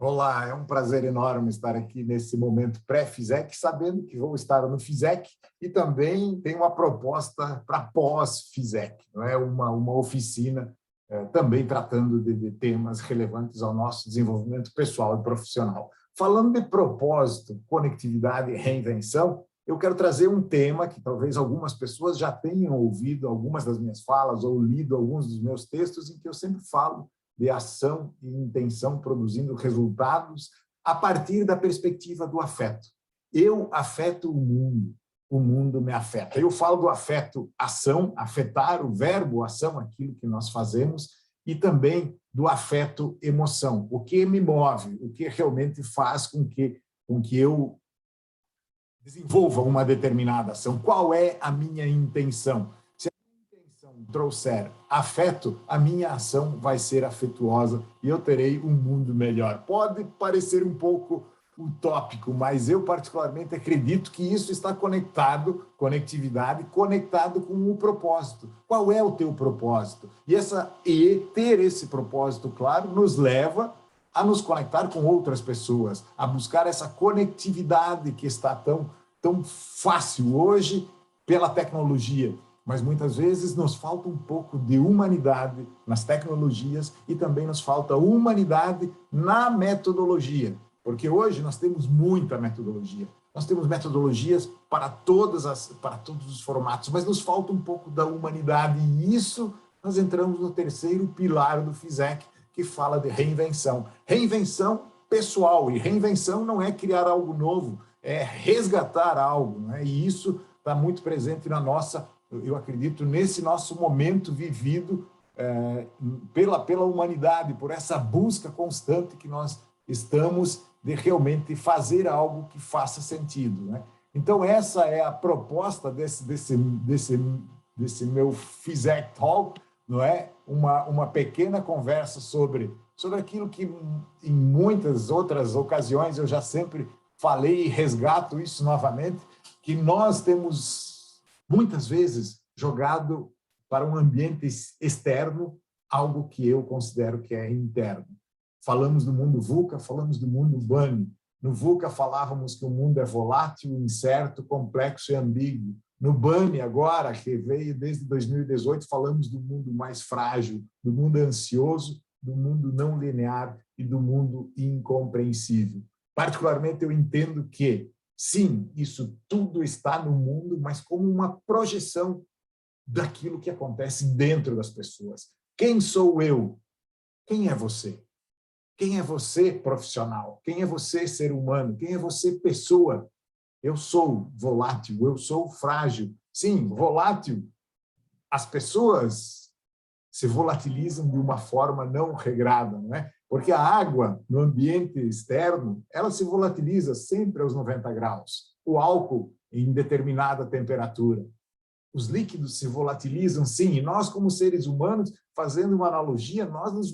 Olá, é um prazer enorme estar aqui nesse momento pré-FISEC, sabendo que vou estar no FISEC e também tem uma proposta para pós-FISEC, não é? Uma oficina também tratando de temas relevantes ao nosso desenvolvimento pessoal e profissional. Falando de propósito, conectividade e reinvenção, eu quero trazer um tema que talvez algumas pessoas já tenham ouvido algumas das minhas falas ou lido alguns dos meus textos, em que eu sempre falo de ação e intenção produzindo resultados a partir da perspectiva do afeto. Eu afeto o mundo me afeta. Eu falo do afeto ação, afetar, o verbo ação, aquilo que nós fazemos, e também do afeto emoção, o que me move, o que realmente faz com que eu desenvolva uma determinada ação. Qual é a minha intenção? Trouxer afeto, a minha ação vai ser afetuosa e eu terei um mundo melhor. Pode parecer um pouco utópico, mas eu particularmente acredito que isso está conectado, conectividade, conectado com o propósito. Qual é o teu propósito? E ter esse propósito claro nos leva a nos conectar com outras pessoas, a buscar essa conectividade que está tão fácil hoje pela tecnologia. Mas muitas vezes nos falta um pouco de humanidade nas tecnologias e também nos falta humanidade na metodologia, porque hoje nós temos muita metodologia. Nós temos metodologias para todos os formatos, mas nos falta um pouco da humanidade e isso nós entramos no terceiro pilar do FISEC, que fala de reinvenção. Reinvenção pessoal, e reinvenção não é criar algo novo, é resgatar algo, né? E isso está muito presente na nossa, eu acredito, nesse nosso momento vivido pela humanidade, por essa busca constante que nós estamos de realmente fazer algo que faça sentido, né? Então, essa é a proposta desse meu FISEC Talk, não é? Uma pequena conversa sobre aquilo que em muitas outras ocasiões eu já sempre falei e resgato isso novamente, que nós temos muitas vezes jogado para um ambiente externo algo que eu considero que é interno. Falamos do mundo VUCA, falamos do mundo BANI. No VUCA falávamos que o mundo é volátil, incerto, complexo e ambíguo. No BANI, agora, que veio desde 2018, falamos do mundo mais frágil, do mundo ansioso, do mundo não linear e do mundo incompreensível. Particularmente, eu entendo que, sim, isso tudo está no mundo, mas como uma projeção daquilo que acontece dentro das pessoas. Quem sou eu? Quem é você? Quem é você, profissional? Quem é você, ser humano? Quem é você, pessoa? Eu sou volátil, eu sou frágil. Sim, volátil. As pessoas se volatilizam de uma forma não regrada, não é? Porque a água, no ambiente externo, ela se volatiliza sempre aos 90 graus. O álcool, em determinada temperatura. Os líquidos se volatilizam, sim, e nós, como seres humanos, fazendo uma analogia, nós nos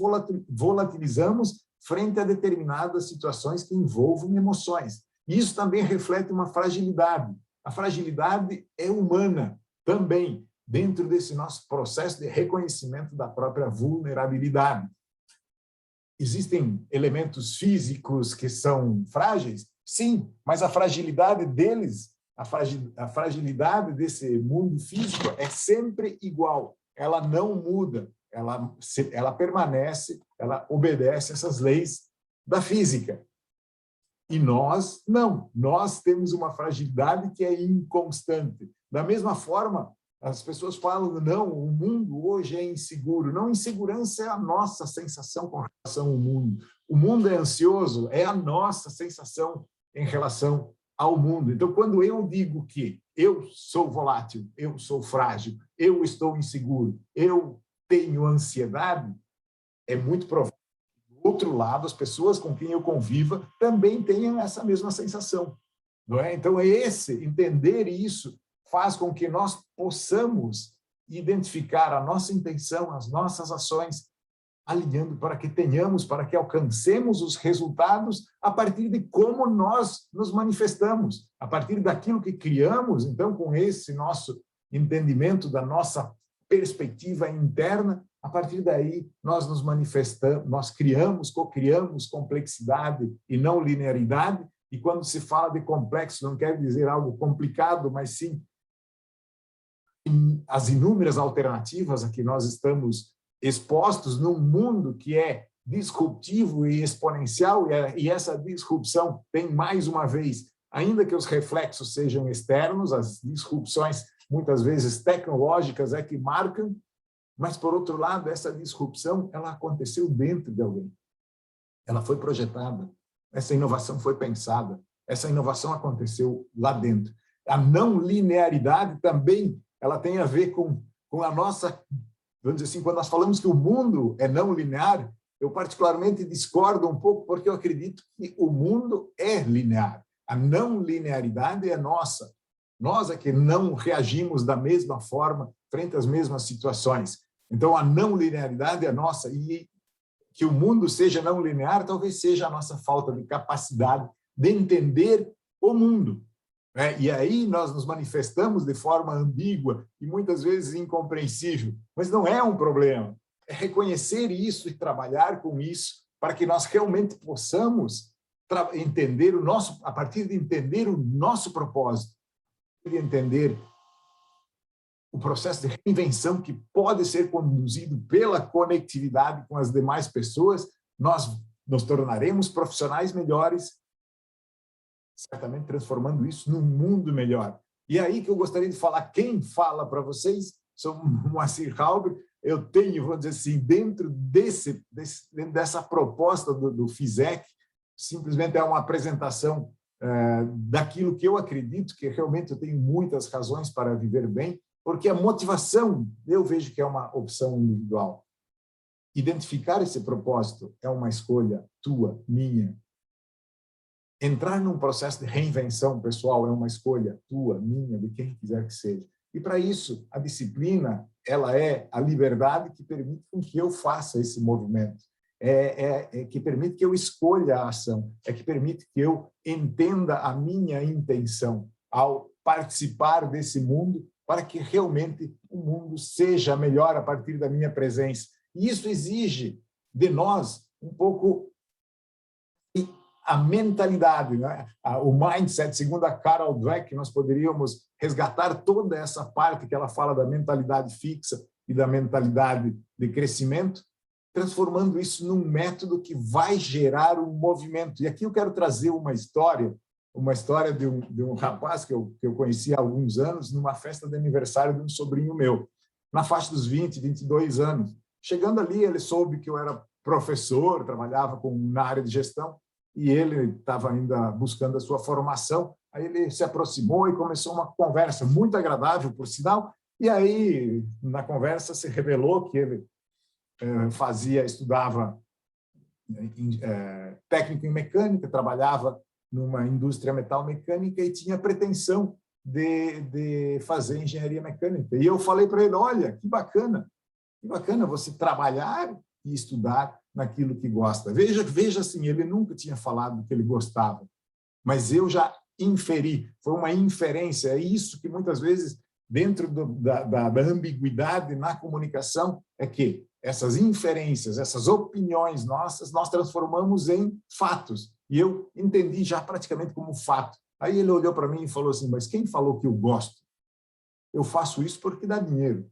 volatilizamos frente a determinadas situações que envolvem emoções. E isso também reflete uma fragilidade. A fragilidade é humana também, dentro desse nosso processo de reconhecimento da própria vulnerabilidade. Existem elementos físicos que são frágeis? Sim, mas a fragilidade deles, a fragilidade desse mundo físico é sempre igual. Ela não muda, ela permanece, ela obedece essas leis da física. E nós, não. Nós temos uma fragilidade que é inconstante. Da mesma forma, as pessoas falam, não, o mundo hoje é inseguro. Não, insegurança é a nossa sensação com relação ao mundo. O mundo é ansioso, é a nossa sensação em relação ao mundo. Então, quando eu digo que eu sou volátil, eu sou frágil, eu estou inseguro, eu tenho ansiedade, é muito provável que, do outro lado, as pessoas com quem eu conviva também tenham essa mesma sensação, não é? Então, entender isso faz com que nós possamos identificar a nossa intenção, as nossas ações, alinhando para que alcancemos os resultados a partir de como nós nos manifestamos, a partir daquilo que criamos, então, com esse nosso entendimento da nossa perspectiva interna, A partir daí, nós nos manifestamos, nós co-criamos complexidade e não linearidade, e quando se fala de complexo, não quer dizer algo complicado, mas sim as inúmeras alternativas a que nós estamos expostos num mundo que é disruptivo e exponencial, e essa disrupção tem, mais uma vez, ainda que os reflexos sejam externos, as disrupções, muitas vezes tecnológicas, é que marcam, mas, por outro lado, essa disrupção ela aconteceu dentro de alguém. Ela foi projetada, essa inovação foi pensada, essa inovação aconteceu lá dentro. A não linearidade também ela tem a ver com a nossa, vamos dizer assim, quando nós falamos que o mundo é não linear, eu particularmente discordo um pouco, porque eu acredito que o mundo é linear. A não linearidade é nossa. Nós é que não reagimos da mesma forma frente às mesmas situações. Então, a não linearidade é nossa, e que o mundo seja não linear talvez seja a nossa falta de capacidade de entender o mundo. E aí nós nos manifestamos de forma ambígua e muitas vezes incompreensível, mas não é um problema. É reconhecer isso e trabalhar com isso para que nós realmente possamos entender o nosso, a partir de entender o nosso propósito, de entender o processo de reinvenção que pode ser conduzido pela conectividade com as demais pessoas, nós nos tornaremos profissionais melhores, certamente transformando isso num mundo melhor. E aí que eu gostaria de falar, quem fala para vocês, sou Moacir Halber, eu tenho, vamos dizer assim, dentro dessa proposta do FISEC, simplesmente é uma apresentação daquilo que eu acredito, que realmente eu tenho muitas razões para viver bem, porque a motivação, eu vejo que é uma opção individual. Identificar esse propósito é uma escolha tua, minha. Entrar num processo de reinvenção pessoal é uma escolha tua, minha, de quem quiser que seja. E, para isso, a disciplina ela é a liberdade que permite com que eu faça esse movimento. Que permite que eu escolha a ação, que permite que eu entenda a minha intenção ao participar desse mundo, para que realmente o mundo seja melhor a partir da minha presença. E isso exige de nós um pouco a mentalidade, né? O mindset, segundo a Carol Dweck, nós poderíamos resgatar toda essa parte que ela fala da mentalidade fixa e da mentalidade de crescimento, transformando isso num método que vai gerar um movimento. E aqui eu quero trazer uma história de um rapaz que eu conheci há alguns anos, numa festa de aniversário de um sobrinho meu, na faixa dos 20, 22 anos. Chegando ali, ele soube que eu era professor, trabalhava na área de gestão, e ele estava ainda buscando a sua formação. Aí ele se aproximou e começou uma conversa muito agradável, por sinal, e aí, na conversa, se revelou que ele estudava técnico em mecânica, trabalhava numa indústria metalmecânica e tinha pretensão de fazer engenharia mecânica. E eu falei para ele, olha, que bacana você trabalhar e estudar naquilo que gosta. Veja assim, ele nunca tinha falado que ele gostava, mas eu já inferi, foi uma inferência, é isso que muitas vezes, dentro da ambiguidade na comunicação, é que essas inferências, essas opiniões nossas, nós transformamos em fatos. E eu entendi já praticamente como fato. Aí ele olhou para mim e falou assim, mas quem falou que eu gosto? Eu faço isso porque dá dinheiro.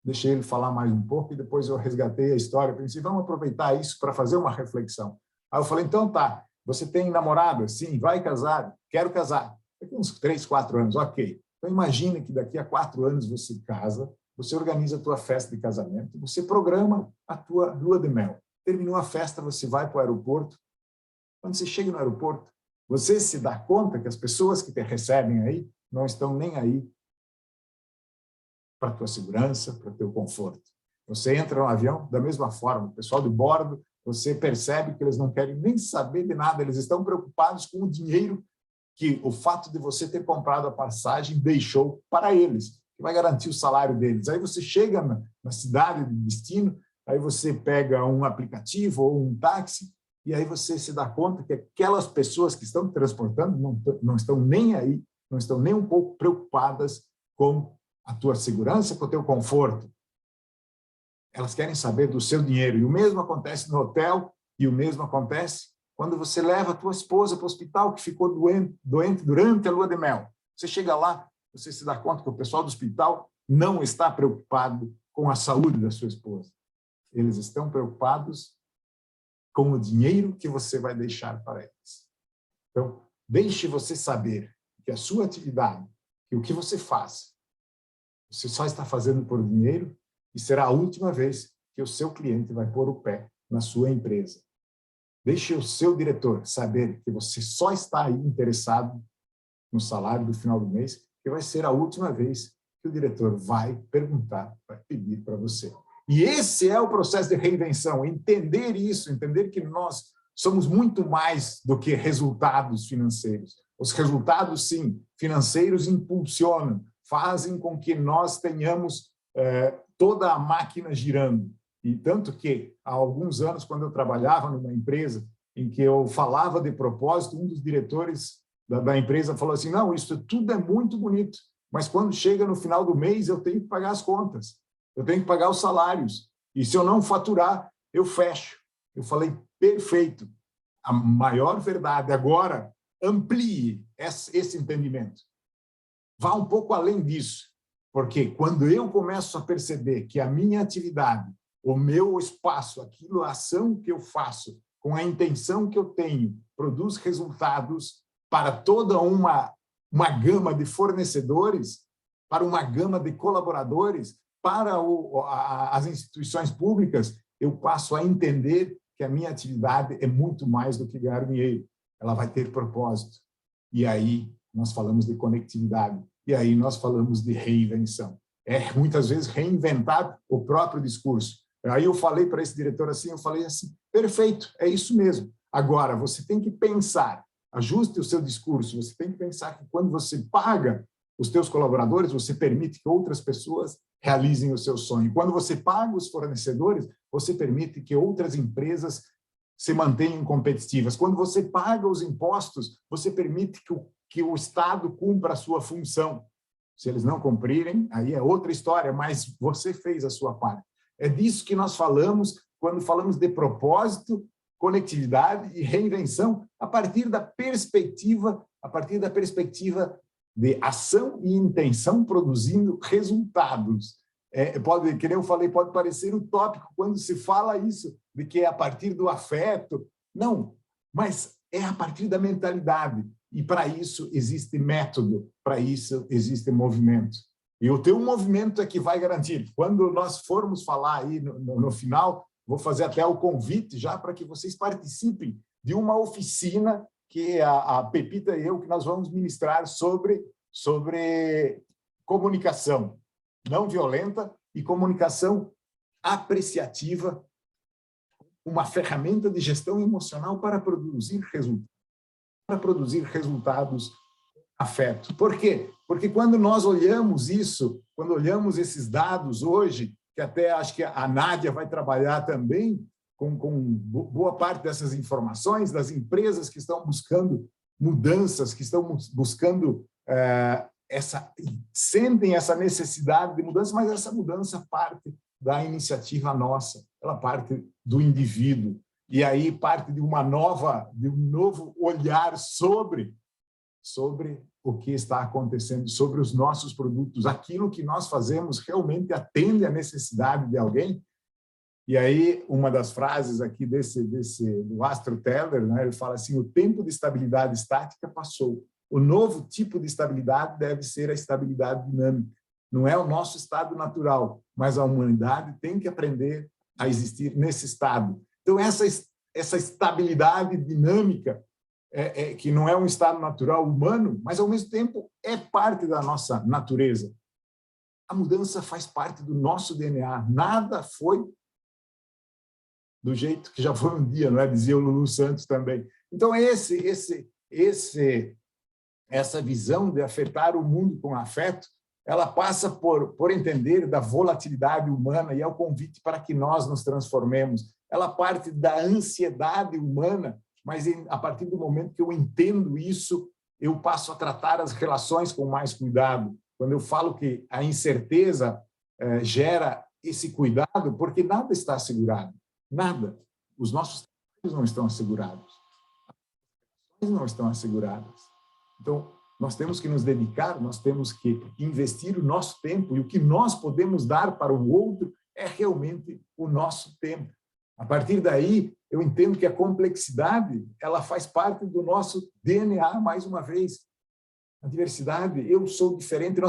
Deixei ele falar mais um pouco e depois eu resgatei a história. Pensei, vamos aproveitar isso para fazer uma reflexão. Aí eu falei, então tá, você tem namorada? Sim, vai casar? Quero casar. Daqui uns 3, 4 anos, ok. Então imagine que daqui a 4 anos você casa, você organiza a tua festa de casamento, você programa a tua lua de mel. Terminou a festa, você vai para o aeroporto. Quando você chega no aeroporto, você se dá conta que as pessoas que te recebem aí não estão nem aí para a tua segurança, para o teu conforto. Você entra no avião da mesma forma, o pessoal de bordo, você percebe que eles não querem nem saber de nada, eles estão preocupados com o dinheiro que o fato de você ter comprado a passagem deixou para eles, que vai garantir o salário deles. Aí você chega na cidade de destino, aí você pega um aplicativo ou um táxi, e aí você se dá conta que aquelas pessoas que estão te transportando não estão nem aí, não estão nem um pouco preocupadas com a tua segurança, com o teu conforto. Elas querem saber do seu dinheiro. E o mesmo acontece no hotel, e o mesmo acontece quando você leva a tua esposa para o hospital, que ficou doente durante a lua de mel. Você chega lá, você se dá conta que o pessoal do hospital não está preocupado com a saúde da sua esposa. Eles estão preocupados com o dinheiro que você vai deixar para eles. Então, deixe você saber que a sua atividade, que o que você faz, você só está fazendo por dinheiro e será a última vez que o seu cliente vai pôr o pé na sua empresa. Deixe o seu diretor saber que você só está aí interessado no salário do final do mês, que vai ser a última vez que o diretor vai perguntar, vai pedir para você. E esse é o processo de reinvenção, entender isso, entender que nós somos muito mais do que resultados financeiros. Os resultados, sim, financeiros impulsionam, fazem com que nós tenhamos toda a máquina girando. E tanto que, há alguns anos, quando eu trabalhava numa empresa em que eu falava de propósito, um dos diretores da empresa falou assim, não, isso tudo é muito bonito, mas quando chega no final do mês, eu tenho que pagar as contas, eu tenho que pagar os salários, e se eu não faturar, eu fecho. Eu falei, perfeito, a maior verdade. Agora, amplie esse entendimento. Vá um pouco além disso, porque quando eu começo a perceber que a minha atividade, o meu espaço, aquilo, a ação que eu faço, com a intenção que eu tenho, produz resultados para toda uma gama de fornecedores, para uma gama de colaboradores, para as instituições públicas, eu passo a entender que a minha atividade é muito mais do que ganhar dinheiro. Ela vai ter propósito. E aí nós falamos de conectividade. E aí nós falamos de reinvenção. É, muitas vezes, reinventar o próprio discurso. Aí eu falei para esse diretor assim, eu falei assim, perfeito, é isso mesmo. Agora, você tem que pensar, ajuste o seu discurso, você tem que pensar que quando você paga os teus colaboradores, você permite que outras pessoas realizem o seu sonho. Quando você paga os fornecedores, você permite que outras empresas se mantenham competitivas. Quando você paga os impostos, você permite que o Estado cumpra a sua função. Se eles não cumprirem, aí é outra história, mas você fez a sua parte. É disso que nós falamos quando falamos de propósito, conectividade e reinvenção a partir da perspectiva de ação e intenção produzindo resultados. Pode, que nem eu falei, pode parecer utópico quando se fala isso, de que é a partir do afeto. Não, mas é a partir da mentalidade. E para isso existe método, para isso existe movimento. E o teu movimento é que vai garantir. Quando nós formos falar aí no final, vou fazer até o convite já para que vocês participem de uma oficina que a Pepita e eu que nós vamos ministrar sobre comunicação não violenta e comunicação apreciativa, uma ferramenta de gestão emocional para produzir resultados, afeto. Por quê? Porque quando nós olhamos isso, quando olhamos esses dados hoje, que até acho que a Nádia vai trabalhar também com boa parte dessas informações, das empresas que estão buscando mudanças, que estão buscando sentem essa necessidade de mudança, mas essa mudança parte da iniciativa nossa, ela parte do indivíduo, e aí parte de um novo olhar sobre o que está acontecendo, sobre os nossos produtos, aquilo que nós fazemos realmente atende à necessidade de alguém. E aí, uma das frases aqui do Astro Teller, né, ele fala assim, o tempo de estabilidade estática passou. O novo tipo de estabilidade deve ser a estabilidade dinâmica. Não é o nosso estado natural, mas a humanidade tem que aprender a existir nesse estado. Então, essa estabilidade dinâmica, que não é um estado natural humano, mas, ao mesmo tempo, é parte da nossa natureza. A mudança faz parte do nosso DNA. Nada foi do jeito que já foi um dia, não é? Dizia o Lulu Santos também. Então, essa visão de afetar o mundo com afeto, ela passa por entender da volatilidade humana e é o convite para que nós nos transformemos. Ela parte da ansiedade humana, mas a partir do momento que eu entendo isso, eu passo a tratar as relações com mais cuidado. Quando eu falo que a incerteza gera esse cuidado, porque nada está assegurado, nada. Os nossos trabalhos não estão assegurados, as não estão asseguradas. Então, nós temos que nos dedicar, nós temos que investir o nosso tempo, e o que nós podemos dar para o outro é realmente o nosso tempo. A partir daí, eu entendo que a complexidade, ela faz parte do nosso DNA, mais uma vez. A diversidade, eu sou diferente,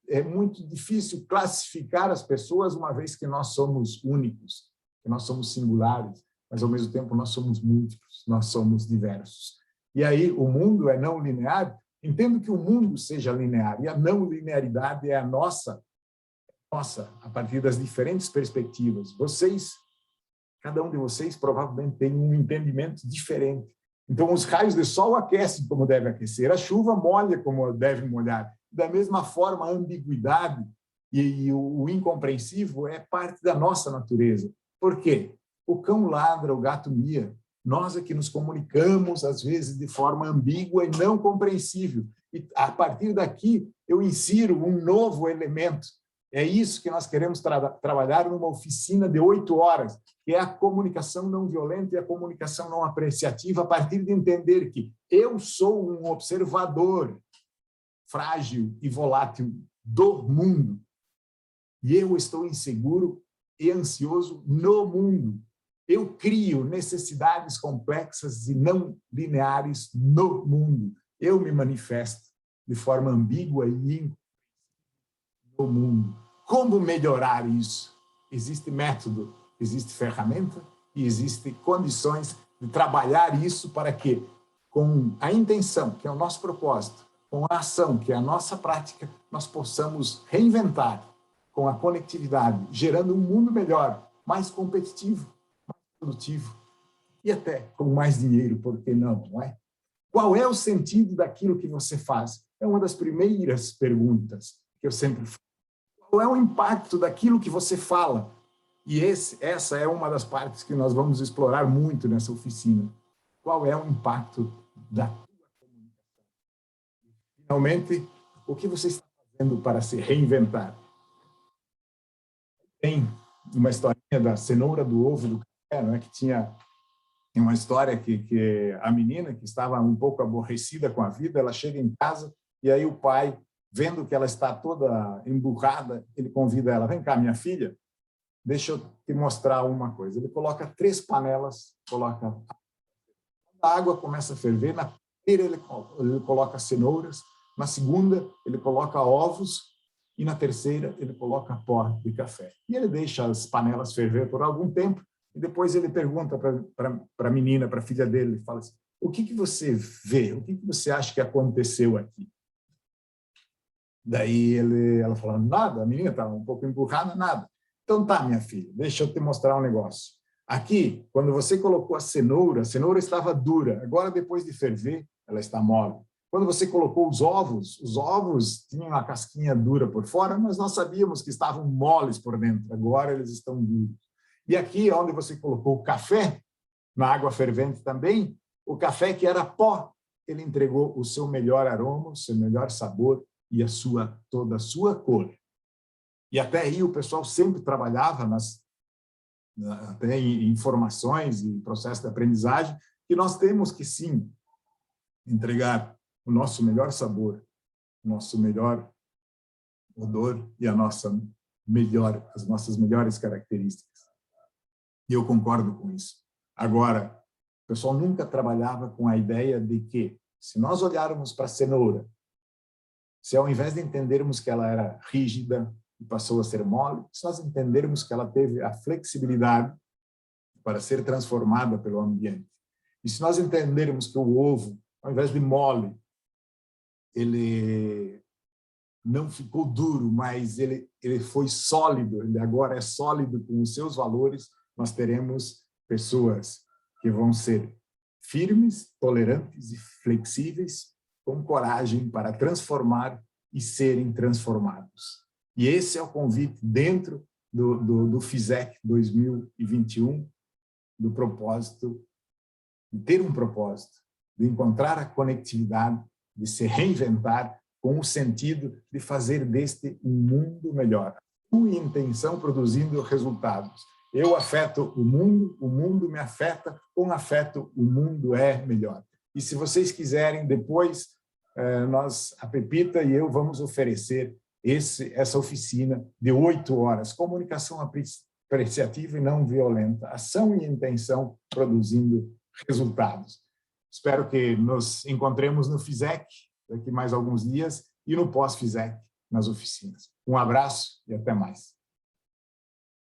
é muito difícil classificar as pessoas, uma vez que nós somos únicos, que nós somos singulares, mas, ao mesmo tempo, nós somos múltiplos, nós somos diversos. E aí, o mundo é não linear. Entendo que o mundo seja linear, e a não linearidade é a nossa, a partir das diferentes perspectivas. Cada um de vocês provavelmente tem um entendimento diferente. Então, os raios de sol aquecem como deve aquecer, a chuva molha como deve molhar. Da mesma forma, a ambiguidade e o incompreensível é parte da nossa natureza. Por quê? O cão ladra, o gato mia. Nós é que nos comunicamos, às vezes, de forma ambígua e não compreensível. E, a partir daqui, eu insiro um novo elemento. É isso que nós queremos trabalhar numa oficina de 8 horas, que é a comunicação não violenta e a comunicação não apreciativa, a partir de entender que eu sou um observador frágil e volátil do mundo, e eu estou inseguro e ansioso no mundo. Eu crio necessidades complexas e não lineares no mundo. Eu me manifesto de forma ambígua e no mundo. Como melhorar isso? Existe método, existe ferramenta e existem condições de trabalhar isso para que, com a intenção, que é o nosso propósito, com a ação, que é a nossa prática, nós possamos reinventar com a conectividade, gerando um mundo melhor, mais competitivo, mais produtivo e até com mais dinheiro, por que não, não é? Qual é o sentido daquilo que você faz? É uma das primeiras perguntas que eu sempre faço. Qual é o impacto daquilo que você fala? E essa é uma das partes que nós vamos explorar muito nessa oficina. Qual é o impacto da tua comunicação? Finalmente, o que você está fazendo para se reinventar? Tem uma historinha da cenoura, do ovo, do café, não é? Que tinha uma história que a menina, que estava um pouco aborrecida com a vida, ela chega em casa e aí o pai, vendo que ela está toda emburrada, ele convida ela: vem cá, minha filha, deixa eu te mostrar uma coisa. Ele coloca 3 panelas, a água começa a ferver, na primeira ele coloca cenouras, na segunda ele coloca ovos e na terceira ele coloca pó de café. E ele deixa as panelas ferver por algum tempo e depois ele pergunta para a menina, para a filha dele, fala assim: o que você vê? O que você acha que aconteceu aqui? Daí ela fala: nada, a menina estava um pouco emburrada, nada. Então tá, minha filha, deixa eu te mostrar um negócio. Aqui, quando você colocou a cenoura estava dura, agora depois de ferver, ela está mole. Quando você colocou os ovos tinham uma casquinha dura por fora, mas nós sabíamos que estavam moles por dentro, agora eles estão duros. E aqui, onde você colocou o café, na água fervente também, o café que era pó, ele entregou o seu melhor aroma, o seu melhor sabor e toda a sua cor. E até aí o pessoal sempre trabalhava até em informações e processos de aprendizagem, que nós temos que, sim, entregar o nosso melhor sabor, o nosso melhor odor e as nossas melhores características. E eu concordo com isso. Agora, o pessoal nunca trabalhava com a ideia de que, se nós olharmos para a cenoura, se ao invés de entendermos que ela era rígida e passou a ser mole, se nós entendermos que ela teve a flexibilidade para ser transformada pelo ambiente, e se nós entendermos que o ovo, ao invés de mole, ele não ficou duro, mas ele foi sólido, ele agora é sólido com os seus valores, nós teremos pessoas que vão ser firmes, tolerantes e flexíveis, com coragem para transformar e serem transformados. E esse é o convite dentro do FISEC 2021, do propósito, de ter um propósito, de encontrar a conectividade, de se reinventar com o sentido de fazer deste um mundo melhor. e intenção produzindo resultados. Eu afeto o mundo me afeta, com afeto o mundo é melhor. E se vocês quiserem, depois, a Pepita e eu vamos oferecer essa oficina de 8 horas, comunicação apreciativa e não violenta, ação e intenção produzindo resultados. Espero que nos encontremos no FISEC daqui mais alguns dias e no pós-FISEC nas oficinas. Um abraço e até mais.